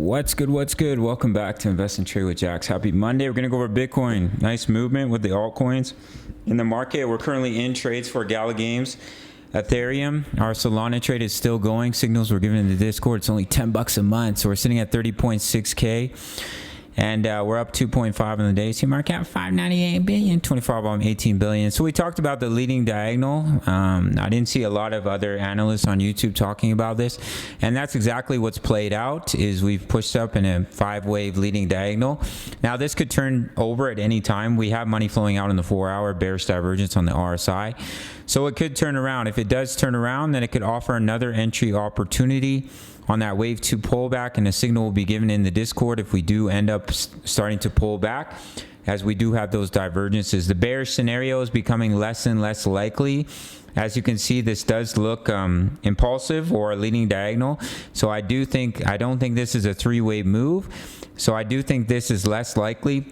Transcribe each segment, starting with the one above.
What's good? Welcome back to Invest and Trade with Jaxx. Happy Monday. We're going to go over Bitcoin. Nice movement with the altcoins in the market. We're currently in trades for Gala Games. Ethereum, our Solana trade is still going. Signals were given in the Discord. It's only $10 a month. So we're sitting at 30.6K. And we're up 2.5 on the day. See market cap 598 billion, 24 volume 18 billion. So we talked about the leading diagonal. I didn't see a lot of other analysts on YouTube talking about this, and that's exactly what's played out. Is we've pushed up in a 5-wave leading diagonal. Now this could turn over at any time. We have money flowing out in the 4-hour bearish divergence on the RSI, so it could turn around. If it does turn around, then it could offer another entry opportunity on that wave 2 pullback, and a signal will be given in the Discord if we do end up starting to pull back, as we do have those divergences. The bearish scenario is becoming less and less likely. As you can see, this does look impulsive or a leading diagonal. So I don't think this is a 3-wave move. So I do think this is less likely.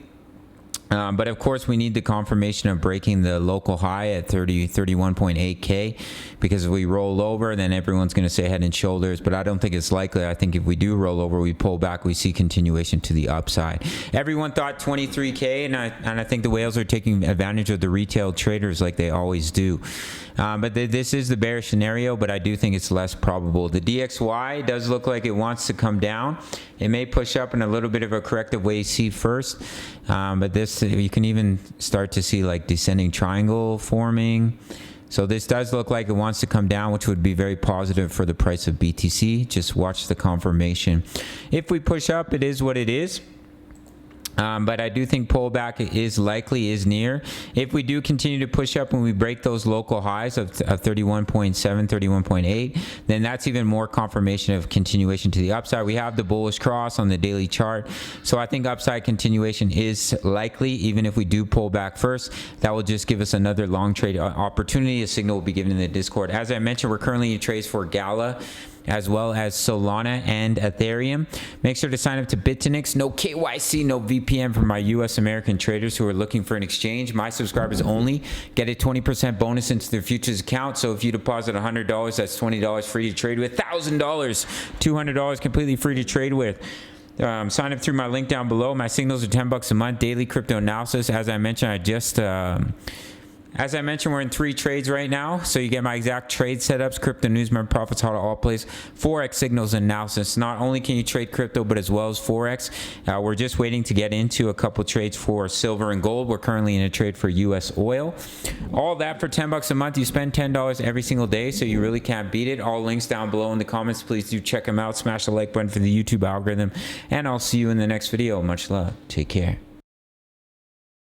But of course, we need the confirmation of breaking the local high at 31.8K, because if we roll over, then everyone's going to say head and shoulders. But I don't think it's likely. I think if we do roll over, we pull back, we see continuation to the upside. Everyone thought 23K, and I think the whales are taking advantage of the retail traders like they always do. But this is the bearish scenario, but I do think it's less probable. The DXY does look like it wants to come down. It may push up in a little bit of a corrective wave C first, but this, you can even start to see like descending triangle forming. So this does look like it wants to come down, which would be very positive for the price of BTC. Just watch the confirmation. If we push up, it is what it is. But I do think pullback is near. If we do continue to push up when we break those local highs of 31.7, 31.8, then that's even more confirmation of continuation to the upside. We have the bullish cross on the daily chart. So I think upside continuation is likely, even if we do pull back first. That will just give us another long trade opportunity. A signal will be given in the Discord. As I mentioned, we're currently in trades for Gala, as well as Solana and Ethereum. Make sure to sign up to BITUNIX. No KYC, no VPN for my US American traders who are looking for an exchange. My subscribers only get a 20% bonus into their futures account. So if you deposit $100, that's $20 free to trade with. $1,000, $200 completely free to trade with. Sign up through my link down below. My signals are $10 a month. Daily crypto analysis. As I mentioned, we're in 3 trades right now, so you get my exact trade setups, crypto news, my profits, how to all plays, Forex signals analysis. Not only can you trade crypto, but as well as Forex. We're just waiting to get into a couple trades for silver and gold. We're currently in a trade for US oil. All that for $10 a month. You spend $10 every single day, so you really can't beat it. All links down below in the comments. Please do check them out. Smash the like button for the YouTube algorithm, and I'll see you in the next video. Much love. Take care.